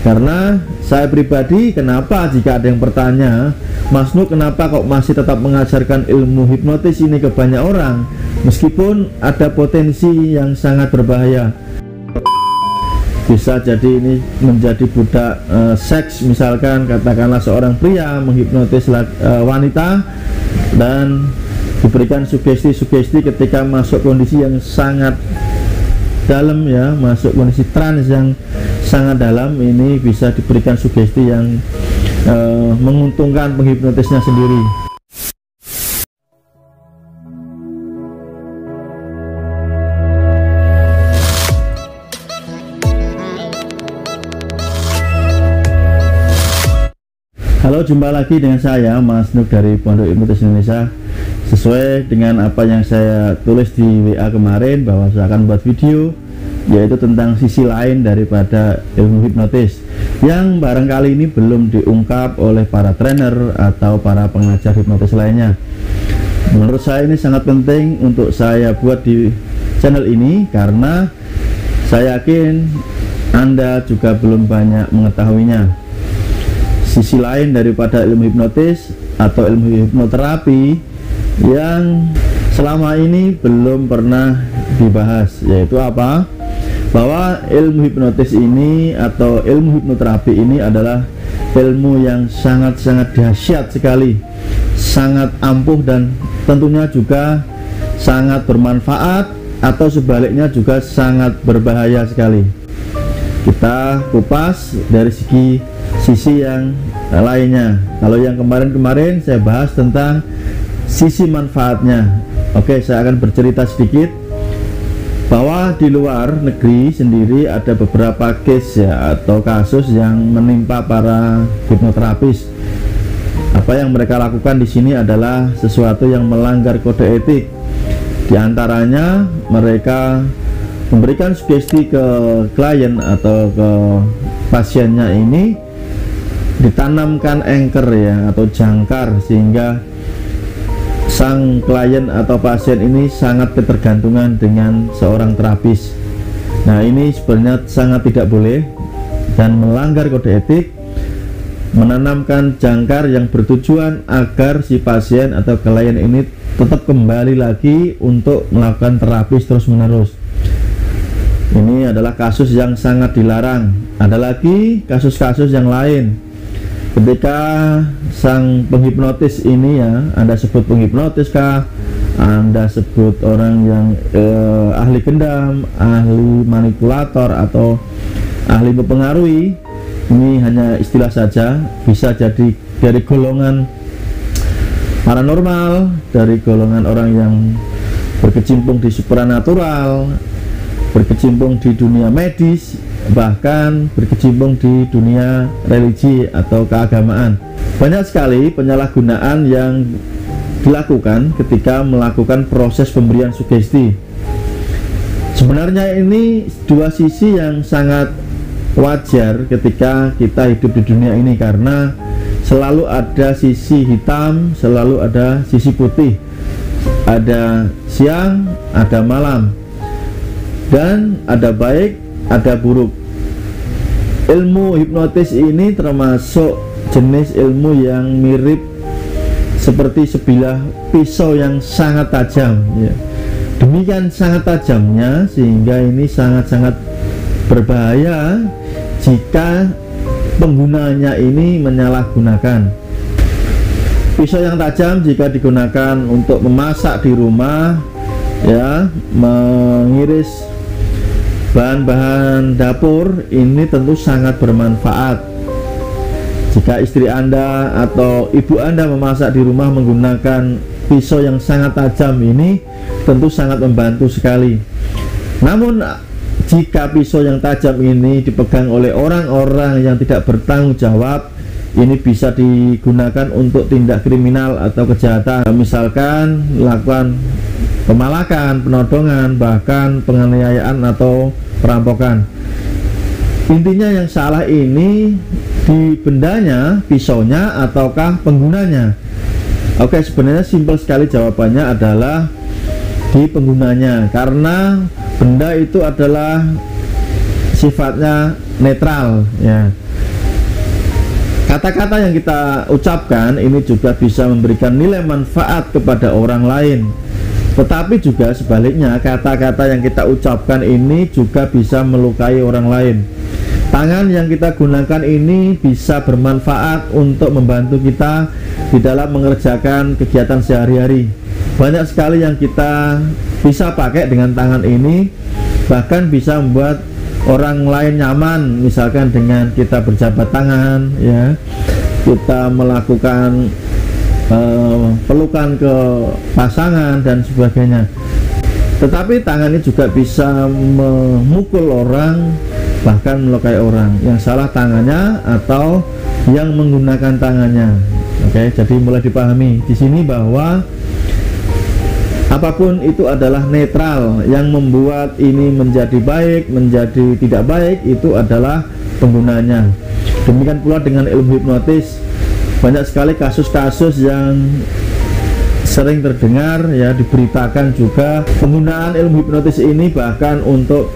Karena saya pribadi, kenapa jika ada yang bertanya, Mas Nuk kenapa kok masih tetap mengajarkan ilmu hipnotis ini ke banyak orang meskipun ada potensi yang sangat berbahaya, bisa jadi ini menjadi budak seks, misalkan katakanlah seorang pria menghipnotis wanita dan diberikan sugesti-sugesti ketika masuk kondisi yang sangat dalam, ya, masuk kondisi trans yang sangat dalam, ini bisa diberikan sugesti yang menguntungkan penghipnotisnya sendiri. Halo, jumpa lagi dengan saya Mas Nuk dari Pondok Hipnotis Indonesia. Sesuai dengan apa yang saya tulis di WA kemarin, bahwa saya akan buat video yaitu tentang sisi lain daripada ilmu hipnotis yang barangkali ini belum diungkap oleh para trainer atau para pengajar hipnotis lainnya. Menurut saya ini sangat penting untuk saya buat di channel ini karena saya yakin Anda juga belum banyak mengetahuinya. Sisi lain daripada ilmu hipnotis atau ilmu hipnoterapi yang selama ini belum pernah dibahas, yaitu apa? Bahwa ilmu hipnotis ini atau ilmu hipnoterapi ini adalah ilmu yang sangat-sangat dahsyat sekali, sangat ampuh, dan tentunya juga sangat bermanfaat, atau sebaliknya juga sangat berbahaya sekali. Kita kupas dari sisi yang lainnya. Kalau yang kemarin-kemarin saya bahas tentang sisi manfaatnya. Oke, saya akan bercerita sedikit bahwa di luar negeri sendiri ada beberapa case, ya, atau kasus yang menimpa para hipnoterapis. Apa yang mereka lakukan di sini adalah sesuatu yang melanggar kode etik. Di antaranya mereka memberikan sugesti ke klien atau ke pasiennya ini, ditanamkan anchor, ya, atau jangkar, sehingga sang klien atau pasien ini sangat ketergantungan dengan seorang terapis. Nah, ini sebenarnya sangat tidak boleh dan melanggar kode etik, menanamkan jangkar yang bertujuan agar si pasien atau klien ini tetap kembali lagi untuk melakukan terapis terus menerus. Ini adalah kasus yang sangat dilarang. Ada lagi kasus-kasus yang lain, ketika sang penghipnotis ini, ya, Anda sebut penghipnotis kah, Anda sebut orang yang ahli gendam, ahli manipulator, atau ahli mempengaruhi, ini hanya istilah saja. Bisa jadi dari golongan paranormal, dari golongan orang yang berkecimpung di supranatural, berkecimpung di dunia medis, bahkan berkecimpung di dunia religi atau keagamaan. Banyak sekali penyalahgunaan yang dilakukan ketika melakukan proses pemberian sugesti. Sebenarnya ini dua sisi yang sangat wajar ketika kita hidup di dunia ini, karena selalu ada sisi hitam, selalu ada sisi putih, ada siang, ada malam, dan ada baik, ada buruk. Ilmu hipnotis ini termasuk jenis ilmu yang mirip seperti sebilah pisau yang sangat tajam, ya. Demikian sangat tajamnya sehingga ini sangat-sangat berbahaya jika penggunanya ini menyalahgunakan. Pisau yang tajam jika digunakan untuk memasak di rumah, ya, mengiris bahan-bahan dapur, ini tentu sangat bermanfaat. Jika istri Anda atau ibu Anda memasak di rumah menggunakan pisau yang sangat tajam ini, tentu sangat membantu sekali. Namun jika pisau yang tajam ini dipegang oleh orang-orang yang tidak bertanggung jawab, ini bisa digunakan untuk tindak kriminal atau kejahatan, misalkan melakukan pemalakan, penodongan, bahkan penganiayaan atau perampokan. Intinya yang salah ini di bendanya, pisaunya, ataukah penggunanya? Oke, sebenarnya simpel sekali jawabannya adalah di penggunanya, karena benda itu adalah sifatnya netral, ya. Kata-kata yang kita ucapkan ini juga bisa memberikan nilai manfaat kepada orang lain. Tetapi juga sebaliknya, kata-kata yang kita ucapkan ini juga bisa melukai orang lain. Tangan yang kita gunakan ini bisa bermanfaat untuk membantu kita di dalam mengerjakan kegiatan sehari-hari. Banyak sekali yang kita bisa pakai dengan tangan ini, bahkan bisa membuat orang lain nyaman, misalkan dengan kita berjabat tangan, ya, kita melakukan pelukan ke pasangan dan sebagainya. Tetapi tangan ini juga bisa memukul orang, bahkan melukai orang. Yang salah tangannya atau yang menggunakan tangannya. Oke, jadi mulai dipahami di sini bahwa apapun itu adalah netral. Yang membuat ini menjadi baik, menjadi tidak baik itu adalah penggunanya. Demikian pula dengan ilmu hipnotis. Banyak sekali kasus-kasus yang sering terdengar, ya, diberitakan juga penggunaan ilmu hipnotis ini bahkan untuk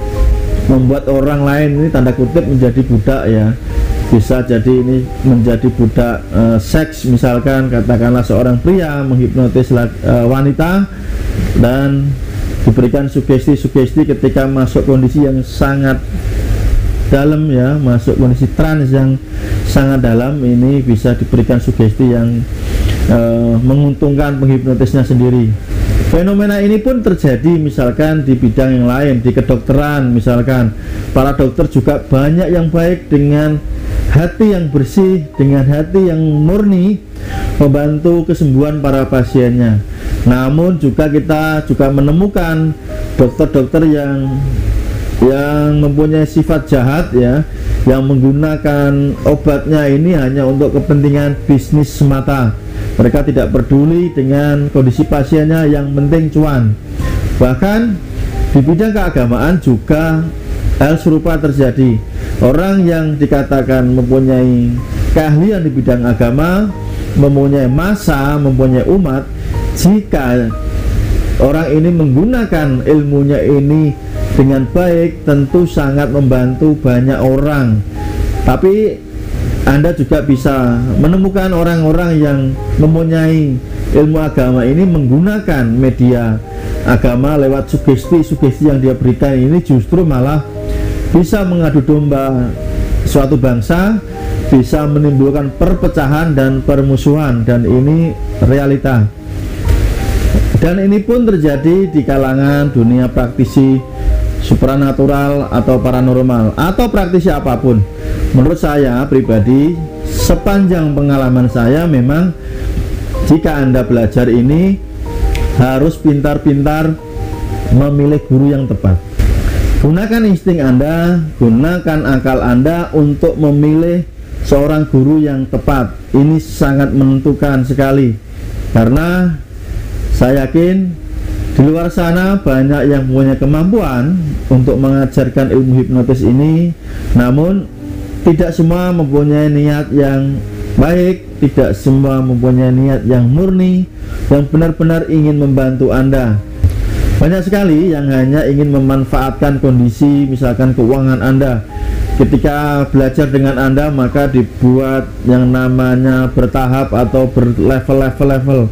membuat orang lain ini tanda kutip menjadi budak, ya. Bisa jadi ini menjadi budak seks, misalkan katakanlah seorang pria menghipnotis wanita dan diberikan sugesti-sugesti ketika masuk kondisi yang sangat dalam, ya, masuk kondisi trans yang sangat dalam, ini bisa diberikan sugesti yang menguntungkan penghipnotisnya sendiri. Fenomena ini pun terjadi misalkan di bidang yang lain, di kedokteran misalkan. Para dokter juga banyak yang baik dengan hati yang bersih, dengan hati yang murni, membantu kesembuhan para pasiennya. Namun juga kita juga menemukan dokter-dokter yang mempunyai sifat jahat, ya, yang menggunakan obatnya ini hanya untuk kepentingan bisnis semata. Mereka tidak peduli dengan kondisi pasiennya, yang penting cuan. Bahkan di bidang keagamaan juga hal serupa terjadi. Orang yang dikatakan mempunyai keahlian di bidang agama, mempunyai massa, mempunyai umat, jika orang ini menggunakan ilmunya ini dengan baik, tentu sangat membantu banyak orang. Tapi Anda juga bisa menemukan orang-orang yang mempunyai ilmu agama ini menggunakan media agama lewat sugesti-sugesti yang dia berikan ini, justru malah bisa mengadu domba suatu bangsa, bisa menimbulkan perpecahan dan permusuhan, dan ini realita. Dan ini pun terjadi di kalangan dunia praktisi supranatural atau paranormal atau praktisi apapun. Menurut saya pribadi, sepanjang pengalaman saya, memang jika Anda belajar ini harus pintar-pintar memilih guru yang tepat. Gunakan insting Anda, gunakan akal Anda untuk memilih seorang guru yang tepat. Ini sangat menentukan sekali, karena saya yakin di luar sana banyak yang punya kemampuan untuk mengajarkan ilmu hipnotis ini, namun tidak semua mempunyai niat yang baik, tidak semua mempunyai niat yang murni, yang benar-benar ingin membantu Anda. Banyak sekali yang hanya ingin memanfaatkan kondisi misalkan keuangan Anda. Ketika belajar dengan Anda, maka dibuat yang namanya bertahap atau berlevel-level,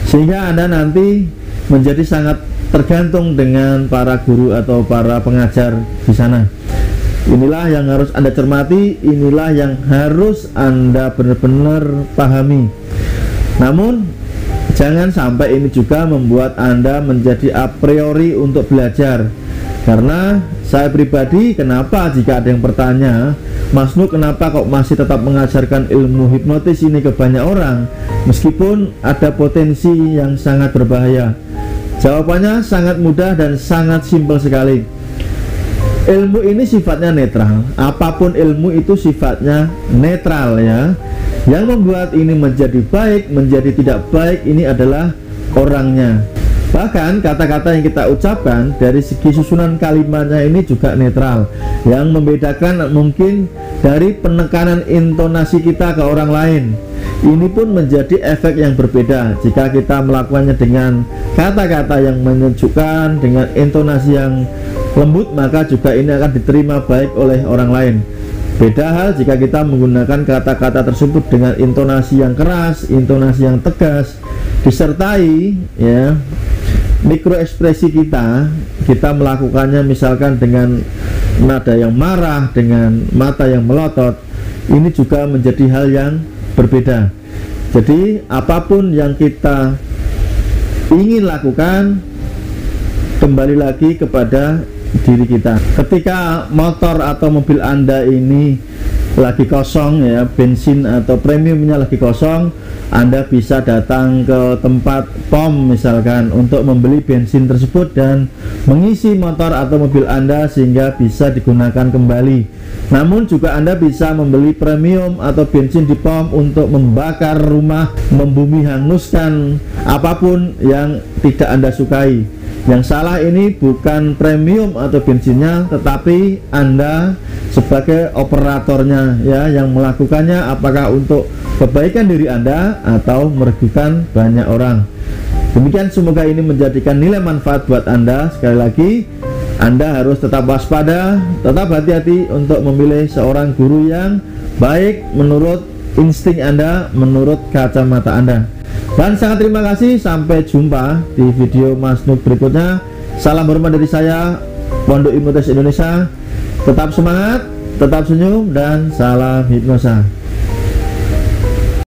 sehingga Anda nanti menjadi sangat tergantung dengan para guru atau para pengajar di sana. Inilah yang harus Anda cermati, inilah yang harus Anda benar-benar pahami. Namun jangan sampai ini juga membuat Anda menjadi a priori untuk belajar. Karena saya pribadi, kenapa jika ada yang bertanya, Mas Nuk, kenapa kok masih tetap mengajarkan ilmu hipnotis ini ke banyak orang meskipun ada potensi yang sangat berbahaya? Jawabannya sangat mudah dan sangat simpel sekali. Ilmu ini sifatnya netral. Apapun ilmu itu sifatnya netral, ya. Yang membuat ini menjadi baik, menjadi tidak baik, ini adalah orangnya. Bahkan kata-kata yang kita ucapkan dari segi susunan kalimatnya ini juga netral. Yang membedakan mungkin dari penekanan intonasi kita ke orang lain. Ini pun menjadi efek yang berbeda. Jika kita melakukannya dengan kata-kata yang menyejukkan, dengan intonasi yang lembut, maka juga ini akan diterima baik oleh orang lain. Beda hal jika kita menggunakan kata-kata tersebut dengan intonasi yang keras, intonasi yang tegas, disertai ya mikroekspresi kita melakukannya misalkan dengan nada yang marah, dengan mata yang melotot. Ini juga menjadi hal yang berbeda. Jadi apapun yang kita ingin lakukan, kembali lagi kepada diri kita. Ketika motor atau mobil Anda ini lagi kosong ya, bensin atau premiumnya lagi kosong, Anda bisa datang ke tempat pom misalkan untuk membeli bensin tersebut dan mengisi motor atau mobil Anda sehingga bisa digunakan kembali. Namun juga Anda bisa membeli premium atau bensin di pom untuk membakar rumah, membumi hanguskan apapun yang tidak Anda sukai. Yang salah ini bukan premium atau bensinnya, tetapi Anda sebagai operatornya ya, yang melakukannya apakah untuk kebaikan diri Anda atau merugikan banyak orang. Demikian, semoga ini menjadikan nilai manfaat buat Anda. Sekali lagi, Anda harus tetap waspada, tetap hati-hati untuk memilih seorang guru yang baik menurut insting Anda, menurut kacamata Anda. Dan sangat terima kasih, sampai jumpa di video Mas Nuk berikutnya. Salam hormat dari saya, Pondok Ilmu Tes Indonesia. Tetap semangat, tetap senyum, dan salam hipnosa.